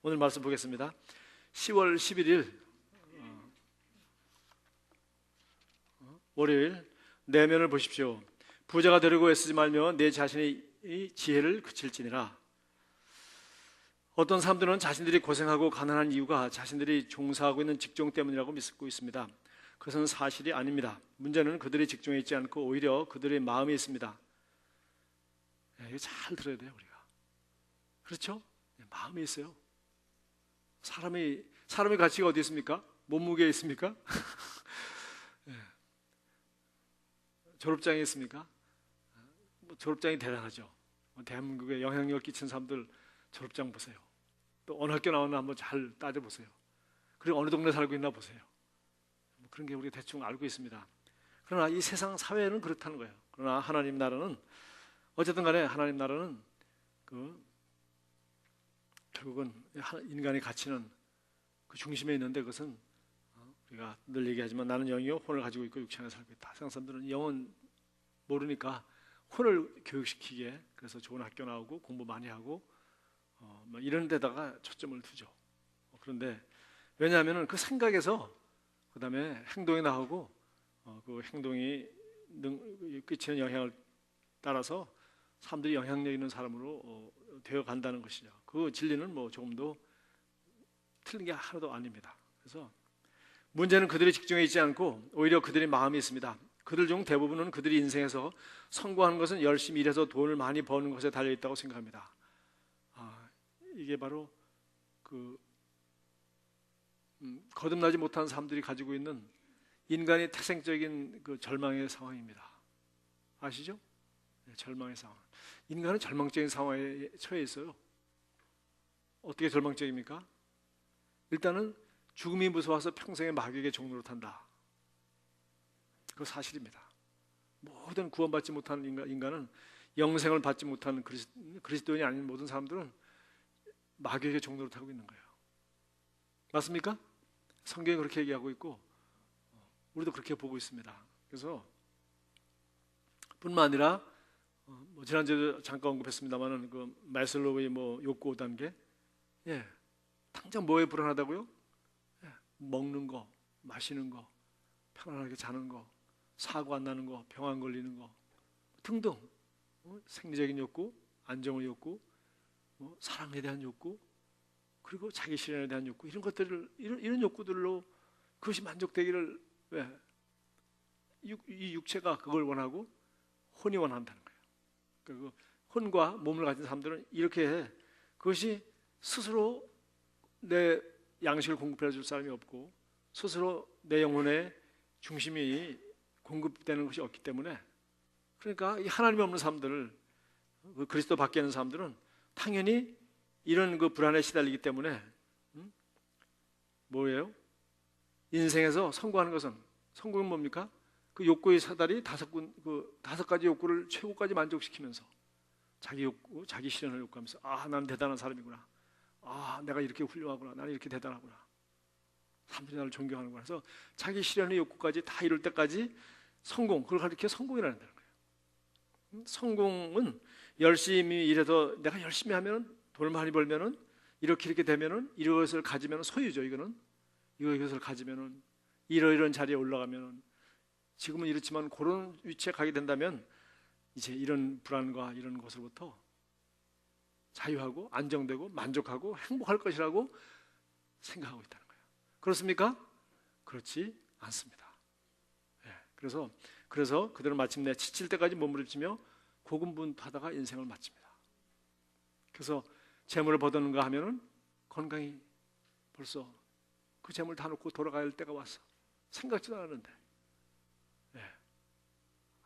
오늘 말씀 보겠습니다. 10월 11일 월요일. 내면을 보십시오. 부자가 되려고 애쓰지 말며 내 자신의 지혜를 그칠지니라. 어떤 사람들은 자신들이 고생하고 가난한 이유가 자신들이 종사하고 있는 직종 때문이라고 믿고 있습니다. 그것은 사실이 아닙니다. 문제는 그들의 직종에 있지 않고 오히려 그들의 마음에 있습니다. 이거 잘 들어야 돼요, 우리가. 그렇죠? 마음에 있어요. 사람의 가치가 어디 있습니까? 몸무게에 있습니까? 졸업장에 있습니까? 졸업장이 대단하죠. 대한민국에 영향력을 끼친 사람들 졸업장 보세요. 또 어느 학교 나오나 한번 잘 따져보세요. 그리고 어느 동네 살고 있나 보세요. 그런 게 우리가 대충 알고 있습니다. 그러나 이 세상 사회는 그렇다는 거예요. 그러나 하나님 나라는 어쨌든 간에 하나님 나라는 결국은 인간의 가치는 그 중심에 있는데, 그것은 우리가 늘 얘기하지만 나는 영이요 혼을 가지고 있고 육체 안에 살고 있다. 세상 사람들은 영은 모르니까 혼을 교육시키게, 그래서 좋은 학교 나오고 공부 많이 하고 이런 데다가 초점을 두죠. 그런데 왜냐하면 그 생각에서 그 다음에 행동이 나오고 그 행동이 끼치는 영향을 따라서 사람들이 영향력 있는 사람으로 되어 간다는 것이죠. 그 진리는 뭐 조금도 틀린 게 하나도 아닙니다. 그래서 문제는 그들의 직종에 있지 않고 오히려 그들의 마음이 있습니다. 그들 중 대부분은 그들의 인생에서 성공하는 것은 열심히 일해서 돈을 많이 버는 것에 달려있다고 생각합니다. 이게 바로 거듭나지 못한 사람들이 가지고 있는 인간의 태생적인 그 절망의 상황입니다. 아시죠? 절망의 상황. 인간은 절망적인 상황에 처해 있어요. 어떻게 절망적입니까? 일단은 죽음이 무서워서 평생의 마귀에게 종로를 탄다. 그거 사실입니다. 모든 구원받지 못한 인간은, 영생을 받지 못한 그리스도인이 아닌 모든 사람들은 마귀에게 종로를 타고 있는 거예요. 맞습니까? 성경이 그렇게 얘기하고 있고 우리도 그렇게 보고 있습니다. 그래서 뿐만 아니라 지난주에 잠깐 언급했습니다만은 그 마슬로우의 욕구 5단계, 당장 뭐에 불안하다고요? 먹는 거, 마시는 거, 편안하게 자는 거, 사고 안 나는 거, 병 안 걸리는 거 등등, 생리적인 욕구, 안정의 욕구, 사랑에 대한 욕구, 그리고 자기 실현에 대한 욕구, 이런 것들을 이런 욕구들로 그것이 만족되기를 이 육체가 그걸 원하고 혼이 원한다는 거예요. 그 혼과 몸을 가진 사람들은 이렇게 그것이 스스로 내 양식을 공급해 줄 사람이 없고 스스로 내 영혼의 중심이 공급되는 것이 없기 때문에, 그러니까 이 하나님이 없는 사람들, 그리스도 밖에 있는 사람들은 당연히 이런 그 불안에 시달리기 때문에 뭐예요? 인생에서 성공하는 것은, 성공은 뭡니까? 그 욕구의 사다리 다섯 가지 욕구를 최고까지 만족시키면서 자기 욕구, 자기 실현을 욕구하면서 나는 대단한 사람이구나. 내가 이렇게 훌륭하구나. 나는 이렇게 대단하구나. 사람들이 나를 존경하는구나. 그래서 자기 실현의 욕구까지 다 이룰 때까지 그걸 가리켜 성공이라는 거예요. 성공은 열심히 일해서 내가 열심히 하면 돈을 많이 벌면은 이렇게 되면은 이것을 가지면은 소유죠. 이것을 가지면은 이런 자리에 올라가면은, 지금은 이렇지만 그런 위치에 가게 된다면 이제 이런 불안과 이런 것으로부터 자유하고 안정되고 만족하고 행복할 것이라고 생각하고 있다는 거예요. 그렇습니까? 그렇지 않습니다. 그래서 그들은 마침내 지칠 때까지 몸부림치며 고군분투하다가 인생을 마칩니다. 그래서 재물을 벌었는가 하면은 건강이 벌써 그 재물 다 놓고 돌아가야 할 때가 왔어. 생각지도 않았는데,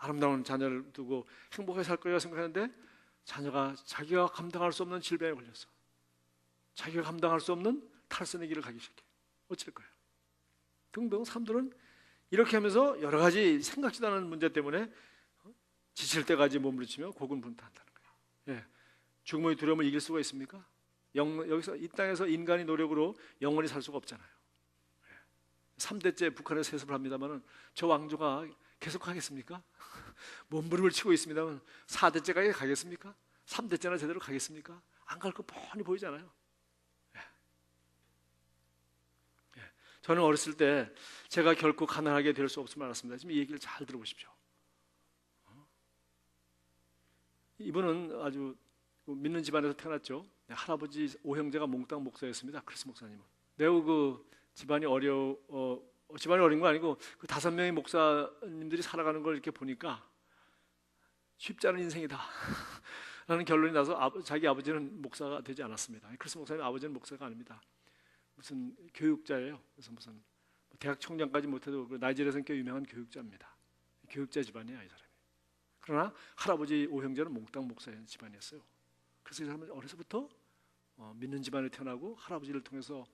아름다운 자녀를 두고 행복하게 살 거라고 생각하는데 자녀가 자기가 감당할 수 없는 질병에 걸렸어. 자기가 감당할 수 없는 탈선의 길을 가기 시작해. 어쩔 거예요? 등등. 사람들은 이렇게 하면서 여러 가지 생각지도 않은 문제 때문에 지칠 때까지 몸부림치며 고군분투한다는 거예요. 죽음의 두려움을 이길 수가 있습니까? 여기서 이 땅에서 인간이 노력으로 영원히 살 수가 없잖아요. 3대째 북한에서 세습을 합니다만 저 왕조가 계속 하겠습니까? 몸부림을 치고 있습니다만 4대째까지 가겠습니까? 3대째나 제대로 가겠습니까? 안 갈 거 뻔히 보이잖아요. 저는 어렸을 때 제가 결코 가난하게 될 수 없음을 알았습니다. 지금 이 얘기를 잘 들어보십시오. 이분은 아주 믿는 집안에서 태어났죠. 할아버지 오형제가 몽땅 목사였습니다. 크리스 목사님은 매우 그 집안이 집안이 어린 거 아니고 그 5명의 목사님들이 살아가는 걸 이렇게 보니까 쉽지 않은 인생이다 라는 결론이 나서 자기 아버지는 목사가 되지 않았습니다. 크리스 목사님 아버지는 목사가 아닙니다. 무슨 교육자예요. 그래서 무슨 대학 총장까지 못해도 나이지리아에서는 꽤 유명한 교육자입니다. 교육자 집안이에요, 이 사람이. 그러나 할아버지 오형제는 몽땅 목사의 집안이었어요. 그래서 이 사람은 어려서부터 믿는 집안에 태어나고 할아버지를 통해서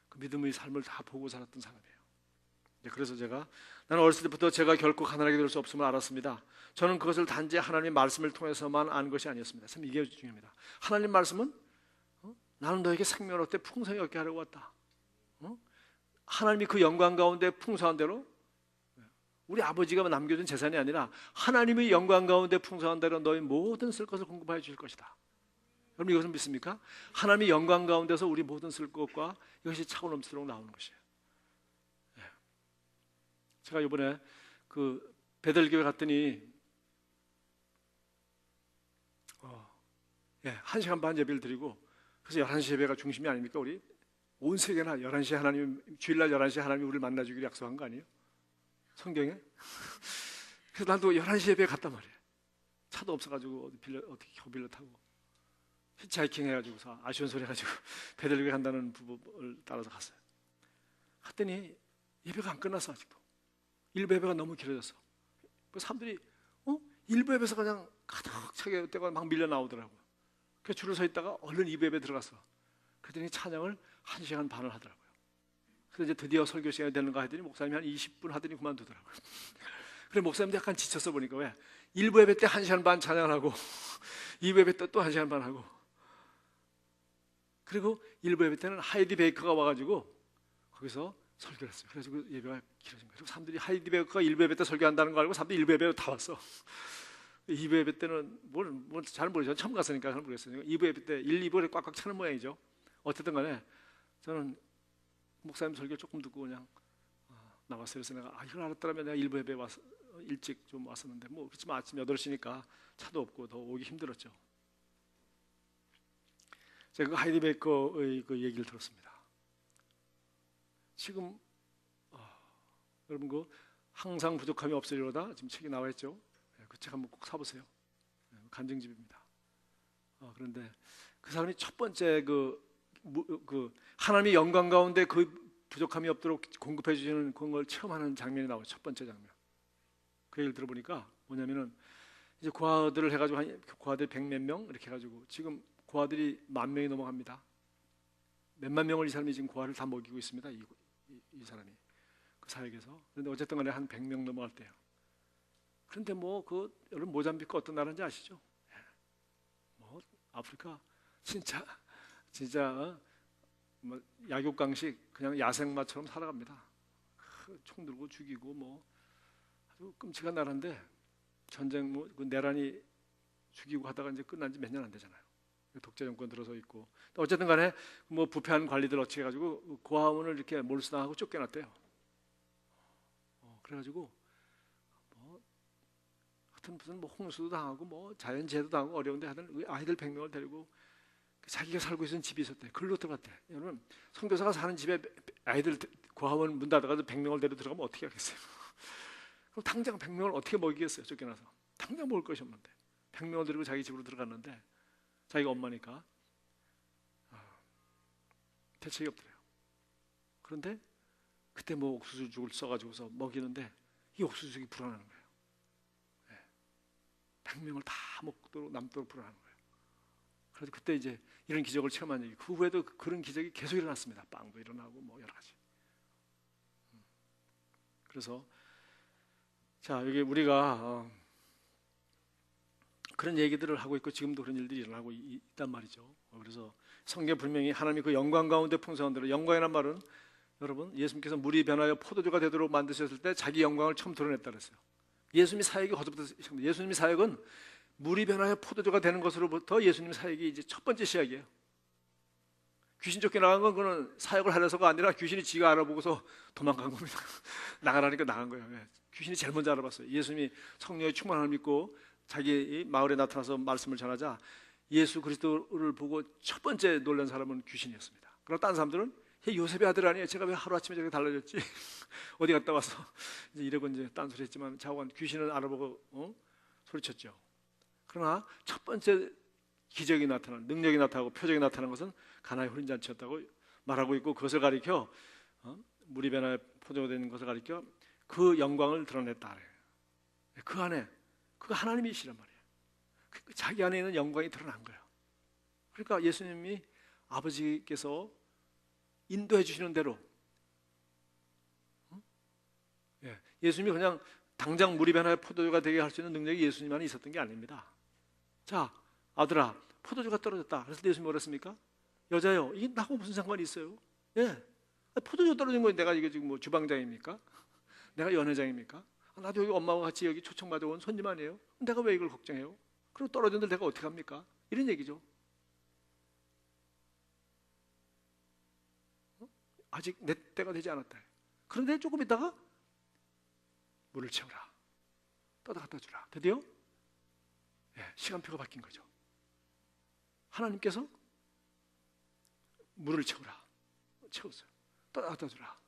그 믿음의 삶을 다 보고 살았던 사람이에요. 그래서 나는 어렸을 때부터 제가 결코 가난하게 될 수 없음을 알았습니다. 저는 그것을 단지 하나님의 말씀을 통해서만 안 것이 아니었습니다. 참 이게 중요합니다. 하나님 말씀은 나는 너에게 생명을 얻되 풍성히 얻게 하려고 왔다. 하나님이 그 영광 가운데 풍성한 대로 우리 아버지가 남겨준 재산이 아니라 하나님의 영광 가운데 풍성한 대로 너희 모든 쓸 것을 공급하여 주실 것이다. 여러분 이것은 믿습니까? 하나님의 영광 가운데서 우리 모든 쓸 것과 이것이 차고 넘치도록 나오는 것이에요. 제가 이번에 그 베델교회 갔더니 1시간 반 예배를 드리고 그래서 11시 예배가 중심이 아닙니까? 우리 온 세계나 11시에 하나님 주일날 11시에 하나님이 우리를 만나주기로 약속한 거 아니에요? 성경에? 그래서 나도 11시 예배에 갔단 말이에요. 차도 없어가지고 어떻게 협일로 타고 히치하이킹 해가지고서 아쉬운 소리 해가지고 베델교회 간다는 부부를 따라서 갔어요. 갔더니 예배가 안 끝났어. 아직도 일부 예배가 너무 길어졌어. 사람들이 일부 예배에서 그냥 가득 차게 때가 막 밀려 나오더라고요. 그래서 줄을 서 있다가 얼른 2부 예배 들어갔어. 그랬더니 찬양을 1시간 반을 하더라고요. 그래서 이제 드디어 설교 시간이 되는가 하더니 목사님이 한 20분 하더니 그만두더라고요. 그래 목사님도 약간 지쳤어 보니까 왜? 1부 예배 때 1시간 반 찬양을 하고 2부 예배 때 또 1시간 반 하고 그리고 1부 예배 때는 하이디 베이커가 와가지고 거기서 설교를 했어요. 그래서 그 예배가 길어진 거예요. 그리고 사람들이 하이디 베이커가 1부 예배 때 설교한다는 거 알고 사람들이 1부 예배로 다 왔어. 2부 예배 때는 뭘 잘 모르죠. 처음 갔으니까 잘 모르겠어요. 2부 예배 때 1, 2부를 꽉꽉 차는 모양이죠. 어쨌든 간에 저는 목사님 설교 조금 듣고 그냥 나왔어요. 그래서 내가 이걸 알았더라면 내가 1부 예배 와서 일찍 좀 왔었는데 뭐 그렇지만 아침 8시니까 차도 없고 더 오기 힘들었죠. 제가 그 하이디 베이커의 그 얘기를 들었습니다. 지금 여러분 그 항상 부족함이 없으리로다 지금 책이 나와 있죠. 그 책 한번 꼭 사보세요. 간증집입니다. 그런데 그 사람이 첫 번째 그 하나님의 영광 가운데 그 부족함이 없도록 공급해 주시는 그걸 체험하는 장면이 나와요. 첫 번째 장면. 그 얘기를 들어보니까 뭐냐면은 이제 고아들을 해가지고 고아들 100몇 명 이렇게 해가지고 지금 고아들이 10,000명이 넘어갑니다. 몇만 명을 이 사람이 지금 고아를 다 먹이고 있습니다. 이 사람이 그 사역에서. 그런데 어쨌든 간에 한 100명 넘어갈 때요. 그런데 여러분 모잠비크 어떤 나라인지 아시죠? 아프리카 진짜 약육강식 그냥 야생마처럼 살아갑니다. 총 들고 죽이고 아주 끔찍한 나라인데 전쟁 그 내란이 죽이고 하다가 이제 끝난 지 몇 년 안 되잖아요. 독재 정권 들어서 있고 어쨌든 간에 부패한 관리들 어찌 해가지고 고아원을 이렇게 몰수당하고 쫓겨났대요. 그래가지고 하여튼 무슨 홍수도 당하고 자연재해도 당하고 어려운데 하여튼 아이들 100명을 데리고 자기가 살고 있는 집이 있었대. 글로 들어갔대. 여러분 선교사가 사는 집에 아이들 고아원 문 닫아가지고 100명을 데리고 들어가면 어떻게 하겠어요? 그럼 당장 100명을 어떻게 먹이겠어요? 쫓겨나서 당장 먹을 것이 없는데 100명을 데리고 자기 집으로 들어갔는데 자기가 엄마니까 대책이 없더래요. 그런데 그때 옥수수죽을 써가지고서 먹이는데 이 옥수수죽이 불어나는 거예요. 100명을 다 먹도록 남도록 불어나는 거예요. 그래서 그때 이제 이런 기적을 체험한 얘기. 그 후에도 그런 기적이 계속 일어났습니다. 빵도 일어나고 여러 가지. 그래서 자 여기 우리가 그런 얘기들을 하고 있고 지금도 그런 일들이 일어나고 있단 말이죠. 그래서 성경 분명히 하나님이 그 영광 가운데 풍성한 대로 영광이란 말은 여러분 예수님께서 물이 변하여 포도주가 되도록 만드셨을 때 자기 영광을 처음 드러냈다 그랬어요. 예수님의 사역이 거기서부터 시작합니다. 예수님의 사역은 물이 변하여 포도주가 되는 것으로부터 예수님의 사역이 이제 첫 번째 시작이에요. 귀신 쫓겨나간 건 그는 사역을 하려서가 아니라 귀신이 지가 알아보고서 도망간 겁니다. 나가라니까 나간 거예요. 예. 귀신이 제일 먼저 알아봤어요. 예수님이 성령의 충만함을 믿고 자기 마을에 나타나서 말씀을 전하자 예수 그리스도를 보고 첫 번째 놀란 사람은 귀신이었습니다. 그러나 다른 사람들은 요셉의 아들 아니에요? 제가 왜 하루아침에 저렇게 달라졌지? 어디 갔다 와서 이제 이러고 이제 딴소리 했지만 자고한 귀신을 알아보고 소리쳤죠. 그러나 첫 번째 기적이 나타난, 능력이 나타나고 표적이 나타난 것은 가나의 혼인잔치였다고 말하고 있고, 그것을 가리켜 물이 변하여 포도가 되는 것을 가리켜 그 영광을 드러냈다. 그 안에 그가 하나님이시란 말이에요. 자기 안에 있는 영광이 드러난 거예요. 그러니까 예수님이 아버지께서 인도해 주시는 대로 예수님이 그냥 당장 물이 변하여 포도주가 되게 할 수 있는 능력이 예수님 안에 있었던 게 아닙니다. 자, 아들아, 포도주가 떨어졌다. 그래서 예수님이 뭐랬습니까? 여자요, 이게 나하고 무슨 상관이 있어요? 예, 포도주 떨어진 거예요. 내가 이게 지금 뭐 주방장입니까? 내가 연회장입니까? 나도 여기 엄마와 같이 여기 초청받아 온 손님 아니에요? 내가 왜 이걸 걱정해요? 그리고 떨어졌는데 내가 어떻게 합니까? 이런 얘기죠. 아직 내 때가 되지 않았다. 그런데 조금 있다가 물을 채우라, 떠다 갖다 주라. 드디어 시간표가 바뀐 거죠. 하나님께서 물을 채우라, 채웠어요. 떠다 갖다 주라.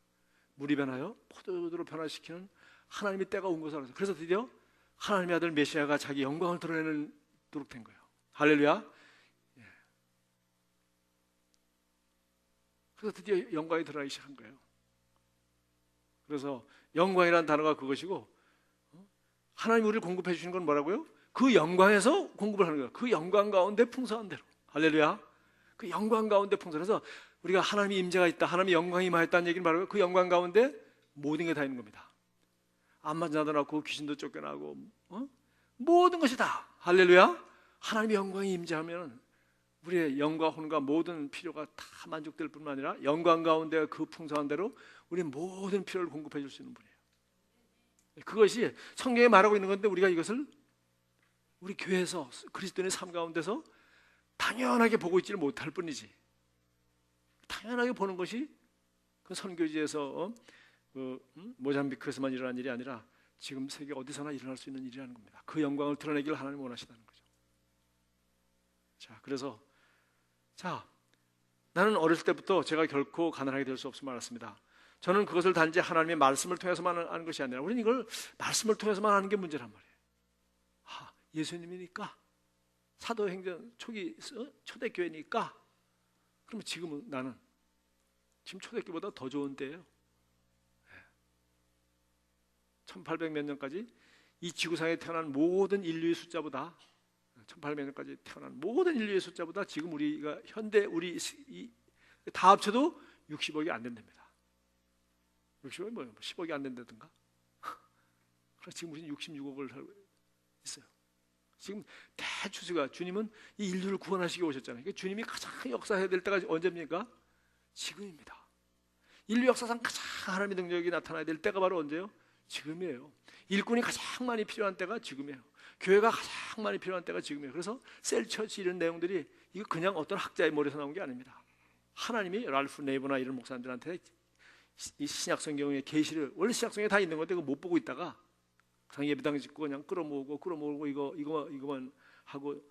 물이 변하여 포도주로 변화시키는 하나님의 때가 온 것을 알았어요. 그래서 드디어 하나님의 아들 메시아가 자기 영광을 드러내도록 된 거예요. 할렐루야. 그래서 드디어 영광이 드러나기 시작한 거예요. 그래서 영광이라는 단어가 그것이고, 하나님 우리를 공급해 주시는 건 뭐라고요? 그 영광에서 공급을 하는 거예요. 그 영광 가운데 풍성한 대로. 할렐루야. 그 영광 가운데 풍성. 그래서 우리가 하나님의 임재가 있다, 하나님의 영광이 임하였다는 얘기를 말하고, 그 영광 가운데 모든 게 다 있는 겁니다. 암만 자도 낳고 귀신도 쫓겨나고 모든 것이 다, 할렐루야. 하나님의 영광이 임재하면 우리의 영과 혼과 모든 필요가 다 만족될 뿐만 아니라 영광 가운데 그 풍성한 대로 우리 모든 필요를 공급해 줄 수 있는 분이에요. 그것이 성경에 말하고 있는 건데, 우리가 이것을 우리 교회에서 그리스도인의 삶 가운데서 당연하게 보고 있지를 못할 뿐이지. 당연하게 보는 것이 그 선교지에서 모잠비크에서만 일어난 일이 아니라 지금 세계 어디서나 일어날 수 있는 일이라는 겁니다. 그 영광을 드러내기를 하나님 원하시다는 거죠. 자, 그래서 나는 어렸을 때부터 제가 결코 가난하게 될 수 없음을 알았습니다. 저는 그것을 단지 하나님의 말씀을 통해서만 아는 것이 아니라, 우리는 이걸 말씀을 통해서만 아는 게 문제란 말이에요. 예수님이니까, 사도행전 초기 초대교회니까, 그러면 지금은 나는 지금 초대교회보다 더 좋은 때예요. 1800 몇 년까지 이 지구상에 태어난 모든 인류의 숫자보다, 1800년까지 태어난 모든 인류의 숫자보다 지금 우리가 현대 우리 다 합쳐도 60억이 안 된답니다. 60억이 뭐예요? 10억이 안 된다든가. 그래서 지금 우리는 66억을 살고 있어요. 지금 대추수가, 주님은 이 인류를 구원하시기 오셨잖아요. 그러니까 주님이 가장 역사해야 될 때가 언제입니까? 지금입니다. 인류 역사상 가장 하나님의 능력이 나타나야 될 때가 바로 언제요? 지금이에요. 일꾼이 가장 많이 필요한 때가 지금이에요. 교회가 가장 많이 필요한 때가 지금이에요. 그래서 셀처치 이런 내용들이 이거 그냥 어떤 학자의 머리에서 나온 게 아닙니다. 하나님이 랄프 네이버나 이런 목사님들한테 이 신약 성경의 계시를, 원래 신약 성경에 다 있는 건데 그거 못 보고 있다가 예배당 짓고 그냥 끌어모으고 이거만 하고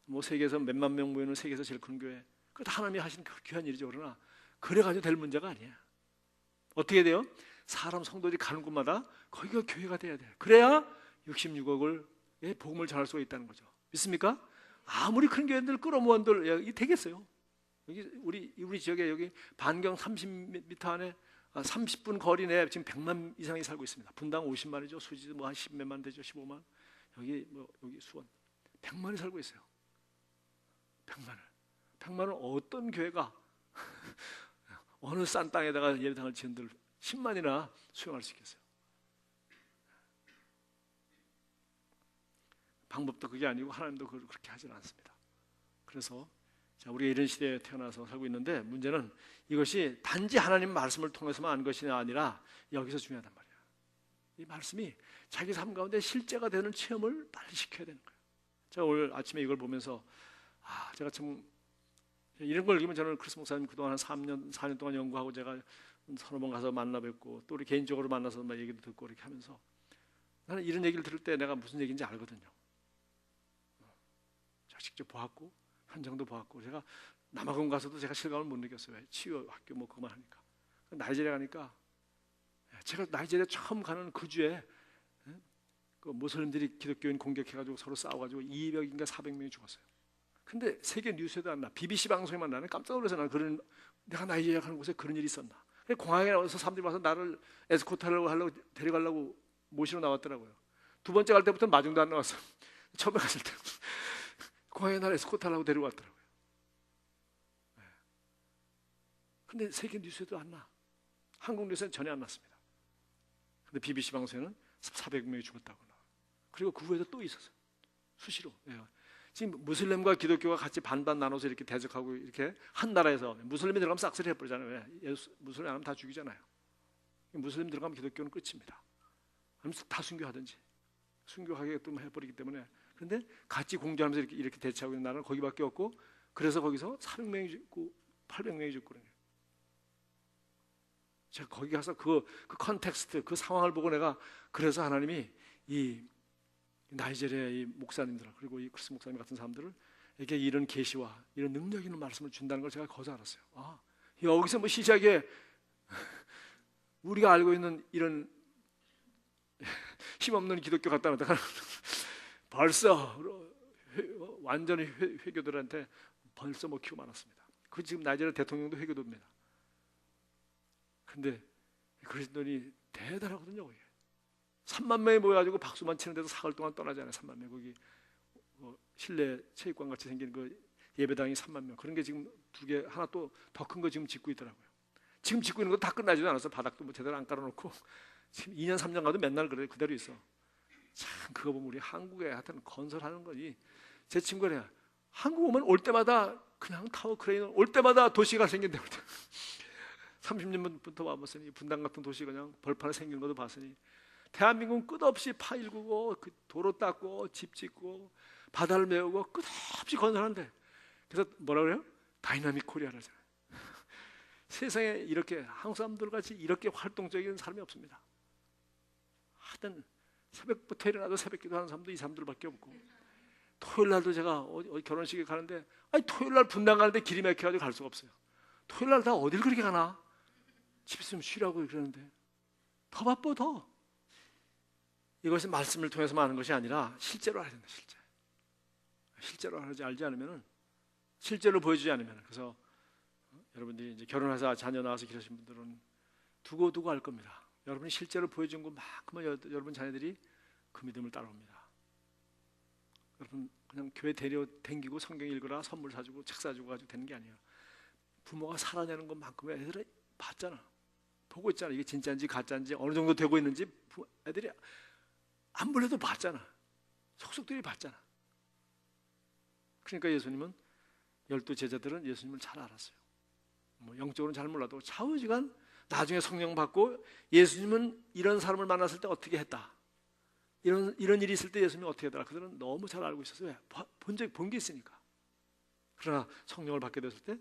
뭐 세계에서 몇만 명 모이는 세계에서 제일 큰 교회, 그거 다 하나님이 하신 그 귀한 일이죠. 그러나 그래가지고 될 문제가 아니에요. 어떻게 돼요? 사람 성도들이 가는 곳마다 거기가 교회가 돼야 돼요. 그래야 66억을 복음을 전할 수가 있다는 거죠. 믿습니까? 아무리 큰 교회들 끌어모은들 이게 되겠어요? 여기 우리 지역에 여기 반경 30m 안에 30분 거리 내에 지금 100만 이상이 살고 있습니다. 분당 50만이죠. 수지도 뭐 한 10몇만 되죠. 15만. 여기 수원 100만이 살고 있어요. 100만을 어떤 교회가 어느 싼 땅에다가 예배당을 지은들 10만이나 수용할 수 있겠어요? 방법도 그게 아니고 하나님도 그렇게 하지는 않습니다. 그래서 우리가 이런 시대에 태어나서 살고 있는데, 문제는 이것이 단지 하나님 말씀을 통해서만 아는 것이 아니라 여기서 중요하단 말이에요. 이 말씀이 자기 삶 가운데 실제가 되는 체험을 빨리 시켜야 되는 거예요. 제가 오늘 아침에 이걸 보면서 제가 참 이런 걸 읽으면 저는 크리스 목사님 그동안 한 3년, 4년 동안 연구하고 제가 서너 번 가서 만나 뵙고 또 우리 개인적으로 만나서 막 얘기도 듣고 이렇게 하면서 나는 이런 얘기를 들을 때 내가 무슨 얘기인지 알거든요. 제가 직접 보았고 현장도 보았고 제가 남아공 가서도 제가 실감을 못 느꼈어요. 치유 학교 뭐 그만 하니까. 나이지리아 가니까 제가 나이지리아 처음 가는 그 주에 그 무슬림들이 기독교인 공격해가지고 서로 싸워가지고 200인가 400명이 죽었어요. 근데 세계 뉴스에도 안 나. BBC 방송에만 나는 깜짝 놀라서 나는 그런 내가 나이지리아 가는 곳에 그런 일이 있었나. 공항에 나와서 사람들이 와서 나를 에스코트하려고 데려가려고 모시러 나왔더라고요. 두 번째 갈 때부터는 마중도 안 나왔어. 처음에 갔을 때 공항에 나를 에스코트하려고 데려왔더라고요. 근데 세계 뉴스에도 안 나. 한국 뉴스는 전혀 안 났습니다. 근데 BBC 방송에는 400명이 죽었다고 나. 그리고 그 후에도 또 있었어요. 수시로. 지금 무슬림과 기독교가 같이 반반 나눠서 이렇게 대적하고 이렇게 한 나라에서 무슬림이 들어가면 싹쓸이 해버리잖아요. 왜? 무슬림 안 하면 다 죽이잖아요. 무슬림 들어가면 기독교는 끝입니다. 아니면 다 순교하든지 순교하게끔 해버리기 때문에. 그런데 같이 공존하면서 이렇게 대치하고 있는 나라는 거기밖에 없고 그래서 거기서 400명이 죽고 800명이 죽고 그래요. 제가 거기 가서 그 컨텍스트, 그 상황을 보고 내가 그래서 하나님이 이 나이지리아 이 목사님들 그리고 이 크리스 목사님 같은 사람들에게 이런 계시와 이런 능력 있는 말씀을 준다는 걸 제가 거기서 알았어요. 아, 여기서 뭐 시작에 우리가 알고 있는 이런 힘없는 기독교 갖다 놓다가 벌써 완전히 회교들한테 벌써 뭐 키고 많았습니다. 그 지금 나이지리아 대통령도 회교도입니다. 근데 그리스도인이 대단하거든요. 3만 명이 모여가지고 박수만 치는데도 사흘 동안 떠나지 않아요. 3만 명. 거기 실내 체육관 같이 생긴 그 예배당이 3만 명. 그런 게 지금 두 개, 하나 또 더 큰 거 지금 짓고 있더라고요. 지금 짓고 있는 거 다 끝나지도 않았어. 바닥도 뭐 제대로 안 깔아놓고 지금 2년 3년 가도 맨날 그대로 있어. 참 그거 보면 우리 한국에 하여튼 건설하는 거지. 제 친구가 한국 오면 올 때마다 그냥 타워 크레인 올 때마다 도시가 생긴다고. 30년부터 와봤으니 분당 같은 도시 그냥 벌판에 생긴 것도 봤으니 대한민국은 끝없이 파일구고 그 도로 닦고 집 짓고 바다를 메우고 끝없이 건설하는데 그래서 뭐라 그래요? 다이나믹 코리아라잖아요. 세상에 이렇게 한국 사람들 같이 이렇게 활동적인 사람이 없습니다. 하여튼 새벽부터 일어나도 새벽 기도하는 사람도 이 사람들밖에 없고 토요일 날도 제가 어디 결혼식에 가는데 아니 토요일 날 분당 가는데 길이 막혀가지고 갈 수가 없어요. 토요일 날 다 어딜 그렇게 가나? 집 있으면 쉬라고 그러는데 더 바빠 더. 이것은 말씀을 통해서만 하는 것이 아니라 실제로 알아야 된다. 실제로 알지 않으면은 실제로 보여주지 않으면 그래서 여러분들이 이제 결혼해서 자녀 낳아서 기르신 분들은 두고 할 겁니다. 여러분이 실제로 보여준 것만큼은 여러분 자녀들이 그 믿음을 따라옵니다. 여러분 그냥 교회 댕기고 성경 읽으라 선물 사주고 책 사주고 가지고 되는 게 아니에요. 부모가 살아내는 것만큼은 애들이 봤잖아. 보고 있잖아. 이게 진짜인지 가짜인지 어느 정도 되고 있는지 애들이 안 보려도 봤잖아. 속속들이 봤잖아. 그러니까 예수님은 12제자들은 예수님을 잘 알았어요. 뭐 영적으로는 잘 몰라도 좌우지간 나중에 성령 받고 예수님은 이런 사람을 만났을 때 어떻게 했다. 이런 일이 있을 때 예수님이 어떻게 했더라. 그들은 너무 잘 알고 있었어요. 왜? 본 게 있으니까. 그러나 성령을 받게 됐을 때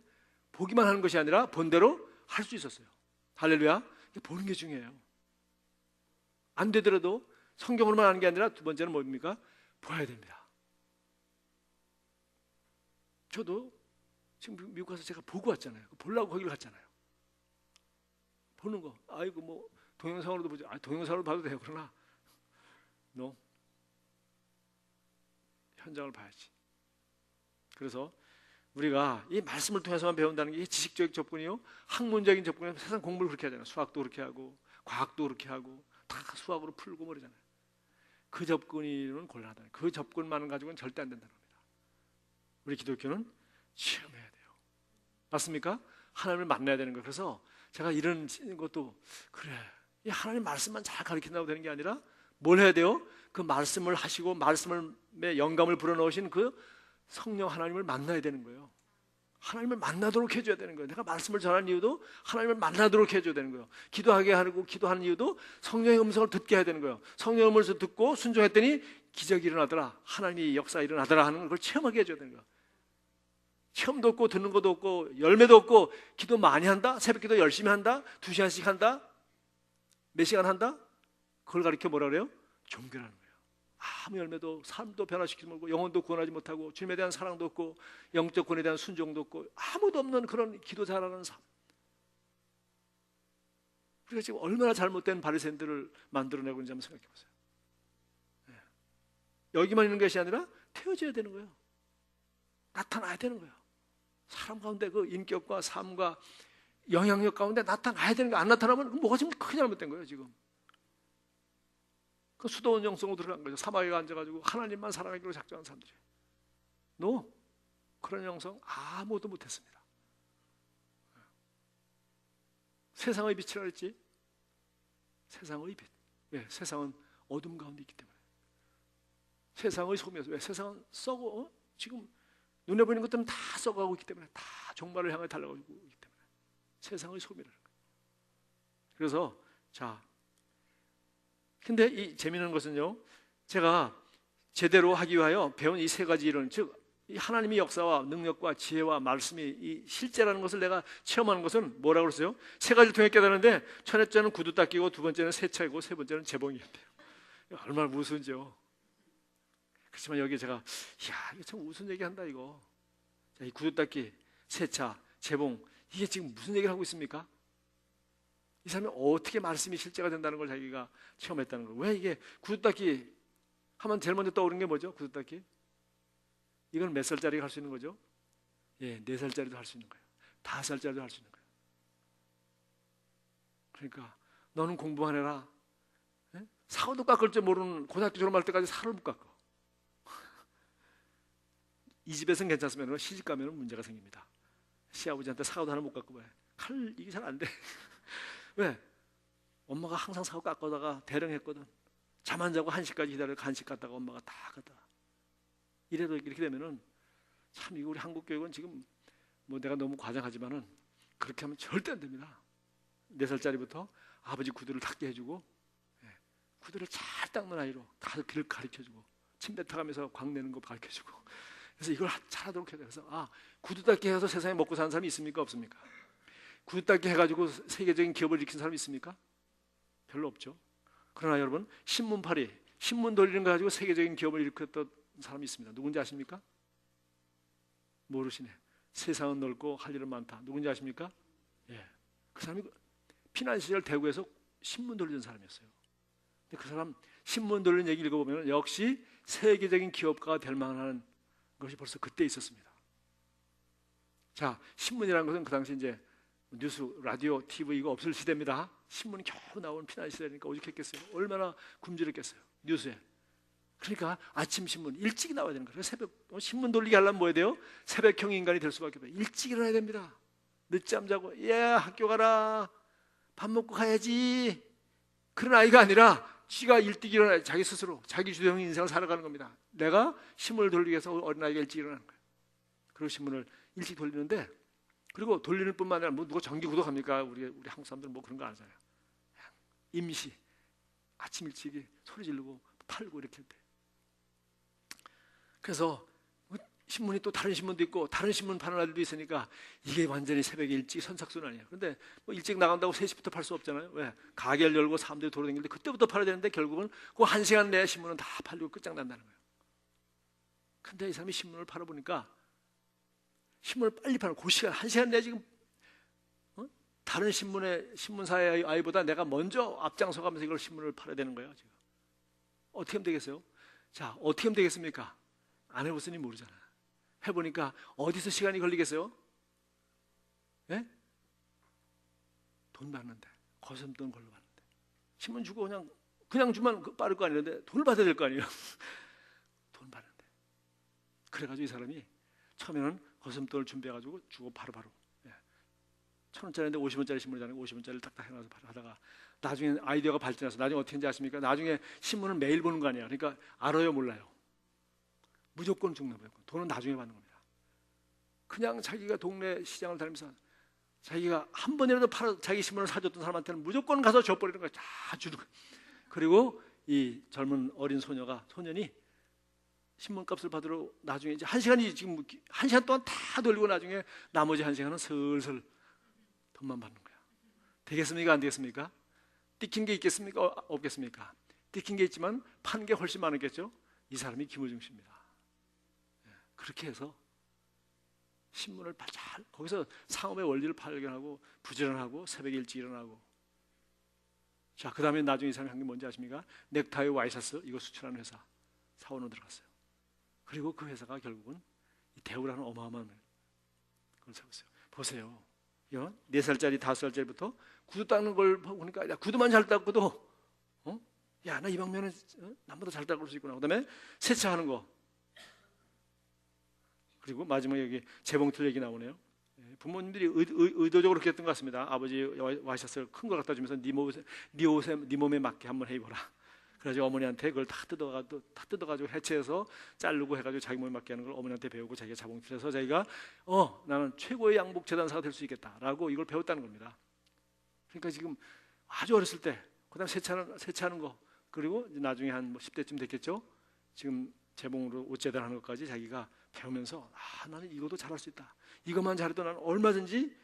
보기만 하는 것이 아니라 본대로 할 수 있었어요. 할렐루야. 보는 게 중요해요. 안 되더라도 성경으로만 하는 게 아니라 두 번째는 뭡니까? 보아야 됩니다. 저도 지금 미국 가서 제가 보고 왔잖아요. 보려고 거기를 갔잖아요. 보는 거. 아이고 뭐 동영상으로도 보죠. 동영상으로 봐도 돼요. 그러나 현장을 봐야지. 그래서 우리가 이 말씀을 통해서만 배운다는 게 지식적 접근이요, 학문적인 접근이요. 세상 공부를 그렇게 하잖아요. 수학도 그렇게 하고 과학도 그렇게 하고 다 수학으로 풀고 그러잖아요. 그 접근이는 곤란하다. 그 접근만을 가지고는 절대 안 된다는 겁니다. 우리 기독교는 체험해야 돼요. 맞습니까? 하나님을 만나야 되는 거예요. 그래서 제가 이런 것도 그래. 이 하나님 말씀만 잘 가르친다고 되는 게 아니라 뭘 해야 돼요? 그 말씀을 하시고 말씀의 영감을 불어넣으신 그 성령 하나님을 만나야 되는 거예요. 하나님을 만나도록 해줘야 되는 거예요. 내가 말씀을 전하는 이유도 하나님을 만나도록 해줘야 되는 거예요. 기도하게 하고 기도하는 이유도 성령의 음성을 듣게 해야 되는 거예요. 성령의 음성을 듣고 순종했더니 기적이 일어나더라. 하나님의 역사 일어나더라 하는 걸 체험하게 해줘야 되는 거예요. 체험도 없고 듣는 것도 없고 열매도 없고 기도 많이 한다? 새벽 기도 열심히 한다? 2시간씩 한다? 몇 시간 한다? 그걸 가리켜 뭐라 그래요? 종교라는 거예요. 아무 열매도 삶도 변화시키지 못하고 영혼도 구원하지 못하고 주님에 대한 사랑도 없고 영적 구원에 대한 순종도 없고 아무도 없는 그런 기도 잘하는 삶. 우리가 지금 얼마나 잘못된 바리새인들을 만들어내고 있는지 한번 생각해 보세요. 여기만 있는 것이 아니라 태워져야 되는 거예요. 나타나야 되는 거예요. 사람 가운데 그 인격과 삶과 영향력 가운데 나타나야 되는 거. 안 나타나면 뭐가 지금 크게 잘못된 거예요 지금. 그 수도원 영성으로 들어간 거죠. 사마리에 앉아가지고 하나님만 사랑하기로 작정한 사람들이. 그런 영성 아무도 못했습니다. 세상의 빛이라 했지. 세상의 빛. 왜? 세상은 어둠 가운데 있기 때문에. 세상의 소미에서. 왜? 세상은 썩어. 지금 눈에 보이는 것 때문에 다 썩어가고 있기 때문에 다 종말을 향해 달려가고 있기 때문에 세상의 소미를. 그래서 자, 근데 이 재미있는 것은요, 제가 제대로 하기 위하여 배운 이 세 가지 일은, 즉 이 하나님의 역사와 능력과 지혜와 말씀이 이 실제라는 것을 내가 체험하는 것은 뭐라고 그랬어요? 세 가지를 통해 깨달았는데, 첫째는 구두 닦이고, 두 번째는 세차이고, 세 번째는 재봉이었대요. 얼마나 무슨지요. 그렇지만 여기 제가 이거 참 무슨 얘기한다 이거. 자, 이 구두 닦기, 세차, 재봉, 이게 지금 무슨 얘기를 하고 있습니까? 이 사람이 어떻게 말씀이 실제가 된다는 걸 자기가 체험했다는 거예요. 왜 이게 구두 닦기 하면 제일 먼저 떠오르는 게 뭐죠? 구두 닦기. 이건 몇 살짜리가 할 수 있는 거죠? 4살짜리도 할 수 있는 거예요. 5살짜리도 할 수 있는 거예요. 그러니까 너는 공부만 해라. 사과도 깎을 줄 모르는 고등학교 졸업할 때까지 살을 못 깎아. 이 집에서는 괜찮으면 시집 가면 문제가 생깁니다. 시아버지한테 사과도 하나 못 깎고 왜? 칼 이게 잘 안 돼. 왜? 엄마가 항상 사과 깎아다가 대령했거든. 잠 안 자고 1시까지 기다려 간식 갖다가 엄마가 다 갖다. 이래도 이렇게 되면은 참 이거 우리 한국 교육은 지금 뭐 내가 너무 과장하지만은 그렇게 하면 절대 안 됩니다. 4살짜리부터 아버지 구두를 닦게 해주고, 구두를 잘 닦는 아이로 길을 가르쳐주고, 침대 타가면서 광내는 거 가르쳐주고. 그래서 이걸 잘하도록 해야 돼요. 그래서 구두 닦기 해서 세상에 먹고 사는 사람이 있습니까? 없습니까? 구두 닦기 해가지고 세계적인 기업을 일으킨 사람이 있습니까? 별로 없죠. 그러나 여러분, 신문팔이, 신문 돌리는 거 가지고 세계적인 기업을 일으켰던 사람이 있습니다. 누군지 아십니까? 모르시네. 세상은 넓고 할 일은 많다. 누군지 아십니까? 그 사람이 피난 시절 대구에서 신문 돌리는 사람이었어요. 근데 그 사람 신문 돌리는 얘기 읽어보면 역시 세계적인 기업가가 될 만한 것이 벌써 그때 있었습니다. 자, 신문이라는 것은 그 당시 이제 뉴스, 라디오, TV 이거 없을 시대입니다. 신문이 겨우 나오는 피난 시대니까 오죽했겠어요. 얼마나 굶주렸겠어요. 뉴스에. 그러니까 아침 신문 일찍 나와야 되는 거예요. 새벽 신문 돌리게 하려면 뭐 해야 돼요? 새벽형 인간이 될 수밖에 없어요. 일찍 일어나야 됩니다. 늦잠 자고 학교 가라, 밥 먹고 가야지, 그런 아이가 아니라 지가 일찍 일어나 자기 스스로 자기 주도형 인생을 살아가는 겁니다. 내가 신문을 돌리기 위해서 어린아이가 일찍 일어나는 거예요. 그리고 신문을 일찍 돌리는데, 그리고 돌리는 뿐만 아니라 뭐 누가 정기 구독합니까? 우리 한국 사람들은 뭐 그런 거 안 하잖아요. 임시 아침 일찍이 소리 지르고 팔고 이렇게 할 때. 그래서 신문이 또 다른 신문도 있고 다른 신문 파는 아들도 있으니까 이게 완전히 새벽에 일찍 선착순 아니에요. 근데 뭐 일찍 나간다고 3시부터 팔 수 없잖아요. 왜? 가게를 열고 사람들이 돌아다닐 때 그때부터 팔아야 되는데 결국은 그 1시간 내에 신문은 다 팔리고 끝장난다는 거예요. 근데 이 사람이 신문을 팔아보니까 신문을 빨리 파는 그 시간, 1시간 내에 지금 다른 신문사의 아이보다 내가 먼저 앞장서 가면서 이걸 신문을 팔아야 되는 거예요. 지금 어떻게 하면 되겠어요? 자, 어떻게 하면 되겠습니까? 안 해봤으니 모르잖아. 해보니까 어디서 시간이 걸리겠어요? 돈 받는데, 거슴돈 걸로 받는데, 신문 주고 그냥 주면 빠를 거 아니는데 돈을 받아야 될 거 아니에요. 돈 받는데. 그래가지고 이 사람이 처음에는 거슴돈을 준비해가지고 주고 바로바로 1,000원짜리인데 50원짜리 신문이잖아요. 50원짜리를 딱딱 해놔서 하다가 나중에 아이디어가 발전해서 나중에 어떻게 했는지 아십니까? 나중에 신문을 매일 보는 거 아니에요. 그러니까 알아요, 몰라요? 무조건 죽는 거예요. 돈은 나중에 받는 겁니다. 그냥 자기가 동네 시장을 다니면서 자기가 한 번이라도 자기 신문을 사줬던 사람한테는 무조건 가서 줘버리는 거예요. 다 주는 거예요. 그리고 이 젊은 어린 소년이 신문값을 받으러 나중에 이제 1시간이 지금 1시간 동안 다 돌리고 나중에 나머지 1시간은 슬슬 돈만 받는 거야. 되겠습니까? 안 되겠습니까? 띠킨 게 있겠습니까? 없겠습니까? 띠킨 게 있지만 판 게 훨씬 많았겠죠? 이 사람이 기물중심입니다. 그렇게 해서 신문을 잘 거기서 상업의 원리를 발견하고 부지런하고 새벽에 일찍 일어나고. 자, 그 다음에 나중에 이 사람이 한 게 뭔지 아십니까? 넥타이 와이셔츠 이거 수출하는 회사 사원으로 들어갔어요. 그리고 그 회사가 결국은 이 대우라는 어마어마한 걸 세웠어요. 보세요. 4살짜리 5살짜리부터 구두 닦는 걸 보니까 야, 구두만 잘 닦고도 야, 나 이 방면은 나보다 잘 닦을 수 있구나. 그 다음에 세차하는 거. 그리고 마지막에 여기 재봉틀 얘기 나오네요. 부모님들이 의도적으로 그렇게 했던 것 같습니다. 아버지 와이셔츠를 큰 거 갖다 주면서 네 몸에 맞게 한번 해보라. 그래가지고 어머니한테 그걸 다 뜯어가지고 해체해서 자르고 해가지고 자기 몸에 맞게 하는 걸 어머니한테 배우고 자기가 자봉틀해서 자기가 나는 최고의 양복 재단사가 될 수 있겠다라고 이걸 배웠다는 겁니다. 그러니까 지금 아주 어렸을 때 그다음 세차하는 거 그리고 이제 나중에 한 10대쯤 됐겠죠. 지금 재봉으로 옷 재단하는 것까지 자기가 배우면서 나는 이것도 잘할 수 있다. 이것만 잘해도 나는 얼마든지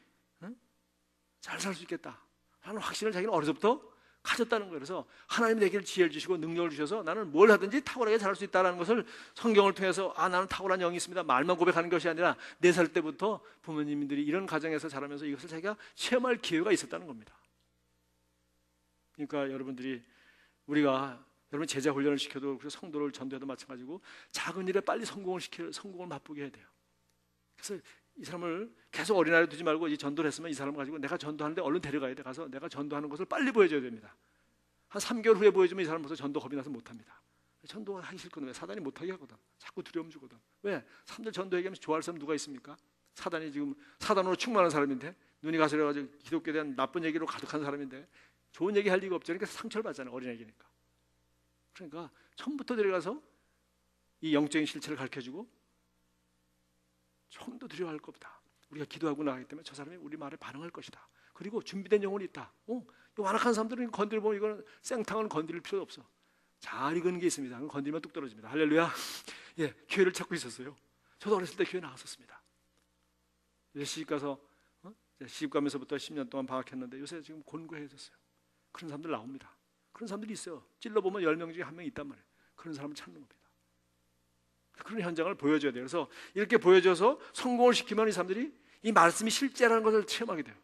잘 살 수 있겠다. 하는 확신을 자기는 어려서부터 가졌다는 거예요. 그래서 하나님이 내게 지혜를 주시고 능력을 주셔서 나는 뭘 하든지 탁월하게 잘할 수 있다는 것을 성경을 통해서 나는 탁월한 영이 있습니다. 말만 고백하는 것이 아니라 4살 때부터 부모님들이 이런 가정에서 자라면서 이것을 자기가 체험할 기회가 있었다는 겁니다. 그러니까 우리가 여러분 제자 훈련을 시켜도 그리고 성도를 전도해도 마찬가지고 작은 일에 빨리 성공을 맛보게 해야 돼요. 그래서 이 사람을 계속 어린아이로 두지 말고 이 전도를 했으면 이 사람을 가지고 내가 전도하는데 얼른 데려가야 돼. 가서 내가 전도하는 것을 빨리 보여줘야 됩니다. 한 3개월 후에 보여주면 이 사람은 벌써 전도 겁이 나서 못합니다. 전도하기 싫거든. 왜? 사단이 못하게 하거든. 자꾸 두려움 주거든. 왜? 사람들 전도 얘기하면서 좋아할 사람 누가 있습니까? 사단이 지금 사단으로 충만한 사람인데 눈이 가스려가지고 기독교에 대한 나쁜 얘기로 가득한 사람인데 좋은 얘기 할 리가 없죠. 그러니까 상처를 받잖아요. 어린애기니까. 그러니까 처음부터 데려가서 이 영적인 실체를 가르쳐주고 좀 더 두려워할 겁니다. 우리가 기도하고 나가기 때문에 저 사람이 우리 말에 반응할 것이다. 그리고 준비된 영혼이 있다. 이 완악한 사람들은 건드려보면 이거는 생탕은 건드릴 필요도 없어. 잘 익은 게 있습니다. 건드리면 뚝 떨어집니다. 할렐루야. 예, 교회를 찾고 있었어요. 저도 어렸을 때 교회 나왔었습니다. 이제 시집가서 시집가면서부터 10년 동안 방학했는데 요새 지금 곤고해졌어요. 그런 사람들 나옵니다. 그런 사람들이 있어요. 찔러보면 10명 중에 1명 있단 말이에요. 그런 사람을 찾는 겁니다. 그런 현장을 보여줘야 돼요. 그래서 이렇게 보여줘서 성공을 시키면 이 사람들이 이 말씀이 실제라는 것을 체험하게 돼요.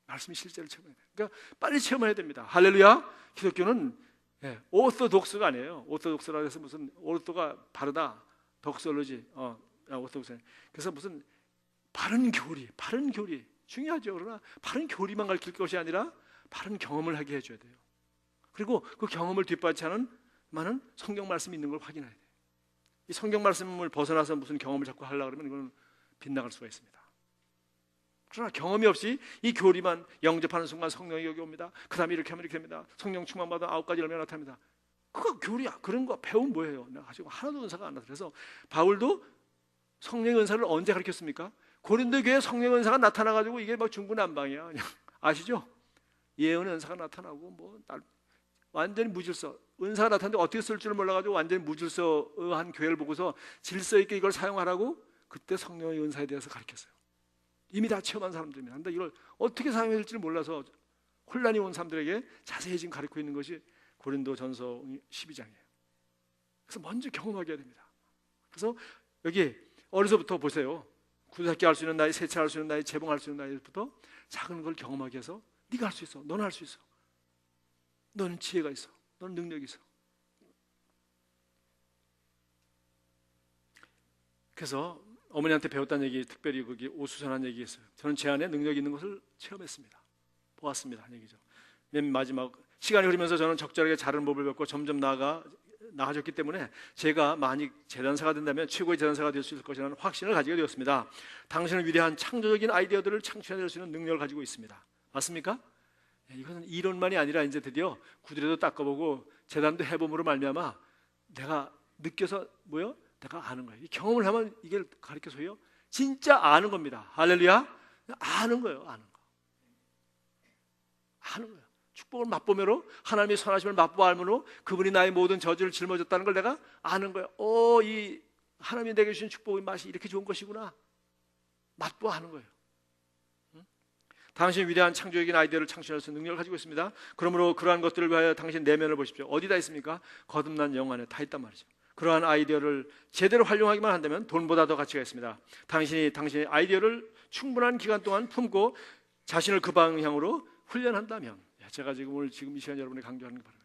말씀이 실제를 체험해야 돼요. 그러니까 빨리 체험해야 됩니다. 할렐루야. 기독교는 오토독스가 아니에요. 오토독스라고 해서 무슨 오토가 바르다, 덕솔로지, 오토독스. 그래서 무슨 바른 교리 중요하죠. 그러나 바른 교리만 가르칠 것이 아니라 바른 경험을 하게 해줘야 돼요. 그리고 그 경험을 뒷받침하는 많은 성경 말씀이 있는 걸 확인해야 돼요. 이 성경 말씀을 벗어나서 무슨 경험을 자꾸 하려고 그러면 이건 빗나갈 수가 있습니다. 그러나 경험이 없이 이 교리만 영접하는 순간 성령이 여기 옵니다. 그 다음에 이렇게 하면 이렇게 됩니다. 성령 충만받아 9가지 열매가 나타납니다. 그거 교리야. 그런 거 배우면 뭐예요? 내가 가지고 하나도 은사가 안 나서. 그래서 바울도 성령의 은사를 언제 가르쳤습니까? 고린도 교회에 성령의 은사가 나타나가지고 이게 막 중구난방이야. 아시죠? 예언의 은사가 나타나고 완전히 무질서. 은사가 나타났는데 어떻게 쓸 줄 몰라가지고 완전히 무질서한 교회를 보고서 질서 있게 이걸 사용하라고 그때 성령의 은사에 대해서 가르쳤어요. 이미 다 체험한 사람들입니다. 근데 이걸 어떻게 사용해야 될지 몰라서 혼란이 온 사람들에게 자세히 지금 가르치고 있는 것이 고린도전서 12장이에요. 그래서 먼저 경험하게 해야 됩니다. 그래서 여기 어려서부터 보세요. 구두닦기 할 수 있는 나이, 세차할 수 있는 나이, 재봉할 수 있는 나이부터 작은 걸 경험하게 해서 네가 할 수 있어. 너는 할 수 있어. 너는 지혜가 있어. 너는 능력이 있어. 그래서 어머니한테 배웠다는 얘기, 특별히 거기 오수선한 얘기였어요. 저는 제 안에 능력이 있는 것을 체험했습니다. 보았습니다. 한 얘기죠. 맨 마지막 시간이 흐르면서 저는 적절하게 자르는 법을 배웠고 점점 나아졌기 때문에 제가 만약 재단사가 된다면 최고의 재단사가 될 수 있을 것이라는 확신을 가지게 되었습니다. 당신은 위대한 창조적인 아이디어들을 창출해낼 수 있는 능력을 가지고 있습니다. 맞습니까? 이것은 이론만이 아니라 이제 드디어 구두라도 닦아보고 재단도 해봄으로 말미암아 내가 느껴서 내가 아는 거예요. 경험을 하면 이게 가르쳐서요 진짜 아는 겁니다. 할렐루야. 아는 거예요. 아는 거예요. 축복을 맛보므로, 하나님의 선하심을 맛보알므로 그분이 나의 모든 저주를 짊어졌다는 걸 내가 아는 거예요. 이 하나님이 내게 주신 축복의 맛이 이렇게 좋은 것이구나. 맛보아하는 거예요. 당신이 위대한 창조적인 아이디어를 창출할 수 있는 능력을 가지고 있습니다. 그러므로 그러한 것들을 위하여 당신 내면을 보십시오. 어디다 있습니까? 거듭난 영 안에 다 있단 말이죠. 그러한 아이디어를 제대로 활용하기만 한다면 돈보다 더 가치가 있습니다. 당신이 당신의 아이디어를 충분한 기간 동안 품고 자신을 그 방향으로 훈련한다면, 제가 오늘 이 시간 여러분에 강조하는 게 바로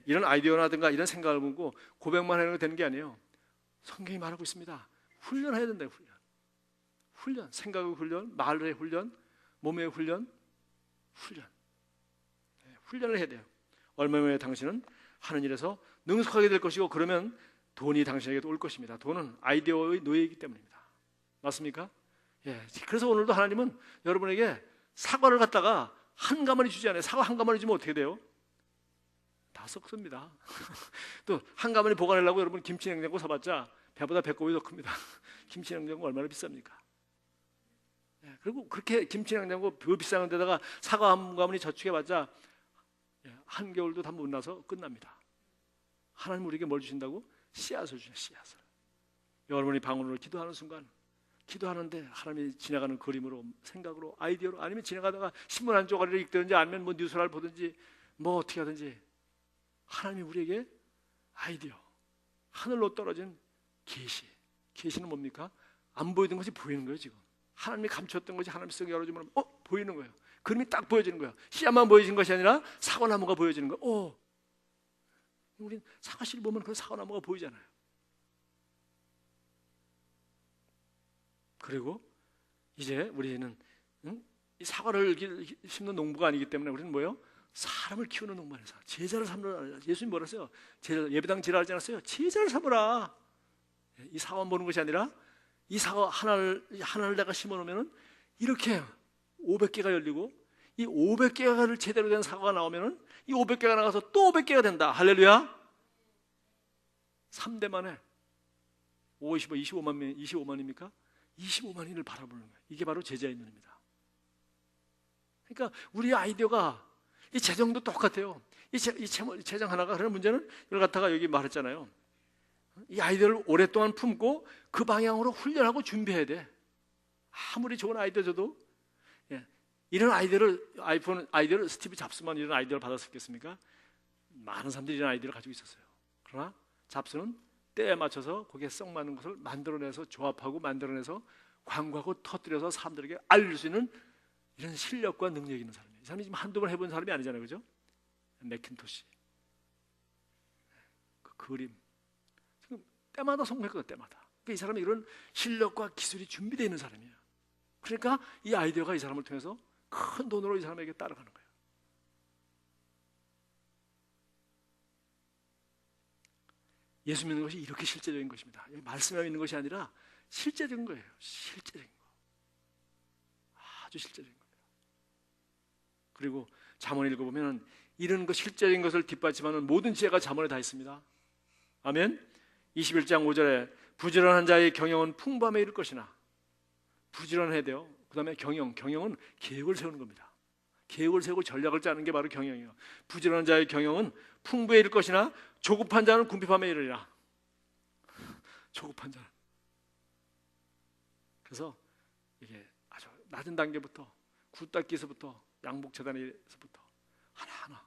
이런 아이디어라든가 이런 생각을 보고 고백만 하는 거 되는 게 아니에요. 성경이 말하고 있습니다. 훈련해야 된다. 훈련, 생각의 훈련, 말의 훈련, 몸의 훈련을 해야 돼요. 얼마 후에 당신은 하는 일에서 능숙하게 될 것이고, 그러면 돈이 당신에게도 올 것입니다. 돈은 아이디어의 노예이기 때문입니다. 맞습니까? 그래서 오늘도 하나님은 여러분에게 사과를 갖다가 한 가마니 주지 않아요. 사과 한 가마니 주면 어떻게 돼요? 다 썩습니다. 또 한 가마니 보관하려고 여러분 김치냉장고 사봤자 배보다 배꼽이 더 큽니다. 김치냉장고 얼마나 비쌉니까? 그리고 그렇게 김치냉장고 그 비싼 데다가 사과 한 가마니 저축해봤자 한겨울도 다 못 나서 끝납니다. 하나님 우리에게 뭘 주신다고? 씨앗을 주셔. 씨앗을. 여러분이 방언으로 기도하는 순간, 기도하는데 하나님이 지나가는 그림으로, 생각으로, 아이디어로, 아니면 지나가다가 신문 한 조각을 읽든지 아니면 뭐 뉴스를 보든지 뭐 어떻게 하든지, 하나님이 우리에게 아이디어, 하늘로 떨어진 계시. 계시는 뭡니까? 안 보이던 것이 보이는 거예요. 지금 하나님이 감췄던 것이 하나님이 쓱 열어주면 보이는 거예요. 그림이 딱 보여지는 거예요. 씨앗만 보여진 것이 아니라 사과나무가 보여지는 거예요. 우린 사과씨를 보면 그 사과나무가 보이잖아요. 그리고 이제 우리는 이 사과를 심는 농부가 아니기 때문에 우리는 뭐예요? 사람을 키우는 농부에서 제자를 삼으라. 예수님 뭐랬어요? 예배당 지랄하지 않았어요? 제자를 삼으라. 이 사과만 보는 것이 아니라 이 사과 하나를 내가 심어놓으면 이렇게 500개가 열리고, 이 500개가 제대로 된 사과가 나오면 이 500개가 나가서 또 500개가 된다. 할렐루야. 3대 만에 25만입니까? 25만인을 바라보는 거예요. 이게 바로 제자의 눈입니다. 그러니까 우리 아이디어가, 이 재정도 똑같아요. 이 재정 하나가, 그런 문제는 이걸 갖다가 여기 말했잖아요. 이 아이디어를 오랫동안 품고 그 방향으로 훈련하고 준비해야 돼. 아무리 좋은 아이디어 줘도 이런 아이디어를 스티브 잡스만 이런 아이디어를 받았었겠습니까? 많은 사람들이 이런 아이디어를 가지고 있었어요. 그러나 잡스는 때에 맞춰서 거기에 썩 맞는 것을 만들어내서 조합하고 만들어내서 광고하고 터뜨려서 사람들에게 알릴 수 있는 이런 실력과 능력이 있는 사람이에요. 이 사람이 지금 한두 번 해본 사람이 아니잖아요. 그죠? 맥킨토시 그 그림 지금 때마다 성공했거든요. 때마다. 그러니까 이 사람이 이런 실력과 기술이 준비되어 있는 사람이에요. 그러니까 이 아이디어가 이 사람을 통해서 큰 돈으로 이 사람에게 따라가는 거예요. 예수 믿는 것이 이렇게 실제적인 것입니다. 말씀에 있는 것이 아니라 실제적인 거예요. 실제적인 거. 아주 실제적인 겁니다. 그리고 잠언 읽어보면 이런 것 실제적인 것을 뒷받침하는 모든 지혜가 잠언에 다 있습니다. 아멘. 21장 5절에 부지런한 자의 경영은 풍부함에 이를 것이나, 부지런해야 돼요. 그 다음에 경영은 계획을 세우는 겁니다. 계획을 세우고 전략을 짜는 게 바로 경영이에요. 부지런한 자의 경영은 풍부에 이를 것이나 조급한 자는 궁핍함에 이르리라. 조급한 자는. 그래서 이게 아주 낮은 단계부터, 굿닦기에서부터, 양복재단에서부터 하나하나.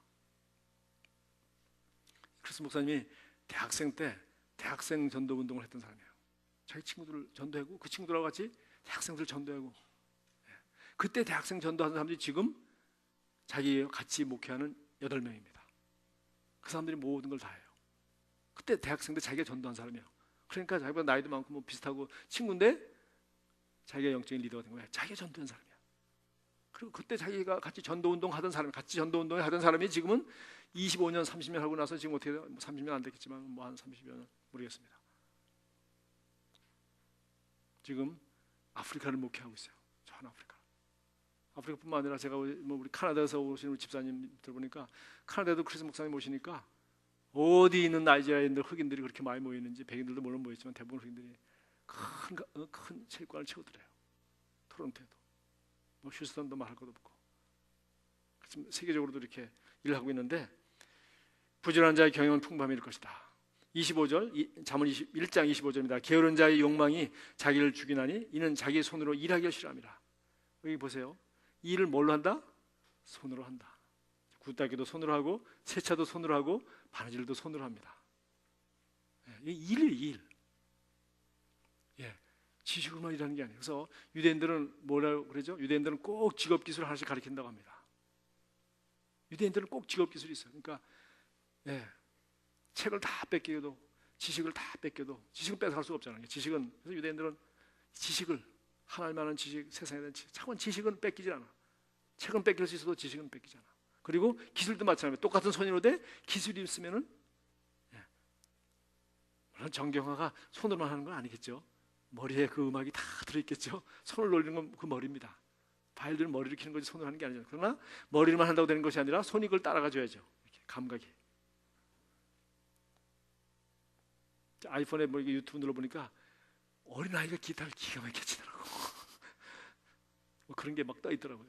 크리스 목사님이 대학생 때 대학생 전도 운동을 했던 사람이에요. 자기 친구들을 전도하고 그 친구들하고 같이 대학생들 전도하고, 그때 대학생 전도하는 사람들이 지금 자기 같이 목회하는 8명입니다. 그 사람들이 모든 걸 다 해요. 그때 대학생 때 자기가 전도한 사람이에요. 그러니까 자기보다 나이도 많고 뭐 비슷하고 친구인데 자기가 영적인 리더가 된 거예요. 자기가 전도한 사람이야. 그리고 그때 자기가 같이 전도운동 하던 사람이, 같이 전도운동을 하던 사람이 지금은 25년, 30년 하고 나서 지금 어떻게 30년 안 됐겠지만 뭐 한 30년 모르겠습니다. 지금 아프리카를 목회하고 있어요. 전 아프리카뿐만 아니라 제가 우리 카나다에서 오신 우리 집사님들 보니까, 카나다에도 크리스 목사님 모시니까 어디 있는 나이지리아인들, 흑인들이 그렇게 많이 모이는지, 백인들도 물론 모였지만 대부분 흑인들이 큰 체육관을 채우더래요. 토론토에도, 뭐 휴스턴도 말할 것도 없고. 지금 세계적으로도 이렇게 일을 하고 있는데 부지런한 자의 경영은 풍부함일 것이다. 25절 잠언 1장 25절입니다. 게으른 자의 욕망이 자기를 죽이나니 이는 자기의 손으로 일하기를 싫어함이라. 여기 보세요. 일을 뭘로 한다? 손으로 한다. 굿닦기도 손으로 하고 세차도 손으로 하고 바느질도 손으로 합니다. 일. 지식으로만 일하는 게 아니에요. 그래서 유대인들은 뭐라고 그러죠? 유대인들은 꼭 직업 기술을 하나씩 가르친다고 합니다. 유대인들은 꼭 직업 기술이 있어요. 그러니까 책을 다 뺏겨도 지식을 다 뺏겨도 지식은 뺏어갈 수가 없잖아요. 지식은 그래서 유대인들은 지식을 하나님 아는 지식, 세상에 대한 지식, 차원 지식은 뺏기지 않아. 책은 뺏길 수 있어도 지식은 뺏기지 않아. 그리고 기술도 마찬가지입니다. 똑같은 손으로 돼 기술이 있으면은 물론 정경화가 손으로만 하는 건 아니겠죠. 머리에 그 음악이 다 들어있겠죠. 손을 놀리는 건 그 머리입니다. 바이올린은 머리를 키는 거지 손으로 하는 게 아니잖아요. 그러나 머리로만 한다고 되는 것이 아니라 손이 그걸 따라가 줘야죠. 이렇게 감각이. 아이폰에 뭐 이게 유튜브 눌러보니까 어린아이가 기타를 기가 막히게 치더라고. 뭐 그런 게 막 떠 있더라고요.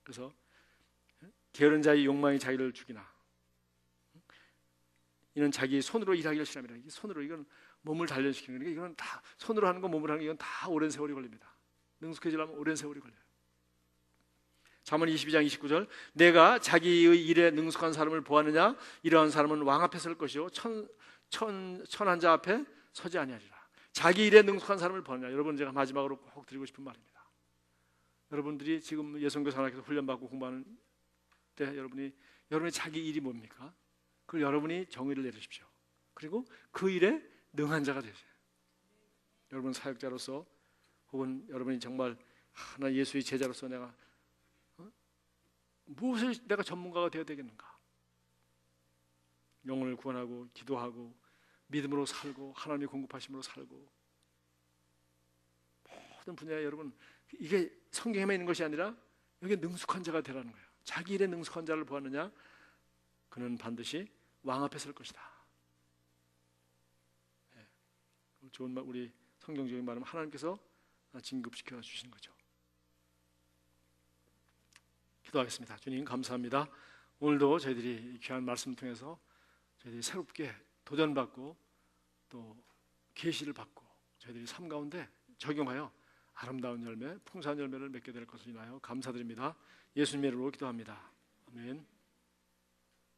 그래서 게으른 자의 욕망이 자기를 죽이나 이는 자기 손으로 일하기를 싫어합니다. 이게 손으로 이건 몸을 단련시키는 거니까 이건 다 손으로 하는 거 몸으로 하는 거 이건 다 오랜 세월이 걸립니다. 능숙해지려면 오랜 세월이 걸려요. 잠언 22장 29절 내가 자기의 일에 능숙한 사람을 보았느냐 이러한 사람은 왕 앞에 설 것이요 천한 자 앞에 서지 아니하리라. 자기 일에 능숙한 사람을 보았느냐. 여러분 제가 마지막으로 꼭 드리고 싶은 말입니다. 여러분들이 지금 예선교 산학에서 훈련받고 공부하는 때 여러분의 자기 일이 뭡니까? 그걸 여러분이 정의를 내리십시오. 그리고 그 일에 능한 자가 되세요. 여러분 사역자로서 혹은 여러분이 정말 하나 예수의 제자로서 내가 무엇을 내가 전문가가 되어야 되겠는가? 영혼을 구원하고 기도하고 믿음으로 살고 하나님의 공급하심으로 살고 모든 분야에 여러분 이게 성경에만 있는 것이 아니라 여기 능숙한 자가 되라는 거예요. 자기 일에 능숙한 자를 보았느냐? 그는 반드시 왕 앞에 설 것이다. 좋은 말, 우리 성경적인 말은 하나님께서 진급시켜 주시는 거죠. 기도하겠습니다. 주님 감사합니다. 오늘도 저희들이 귀한 말씀 통해서 저희들이 새롭게 도전받고 또 계시를 받고 저희들이 삶 가운데 적용하여 아름다운 열매, 풍성한 열매를 맺게 될 것을 인하여 감사드립니다. 예수님의 이름으로 기도합니다. 아멘.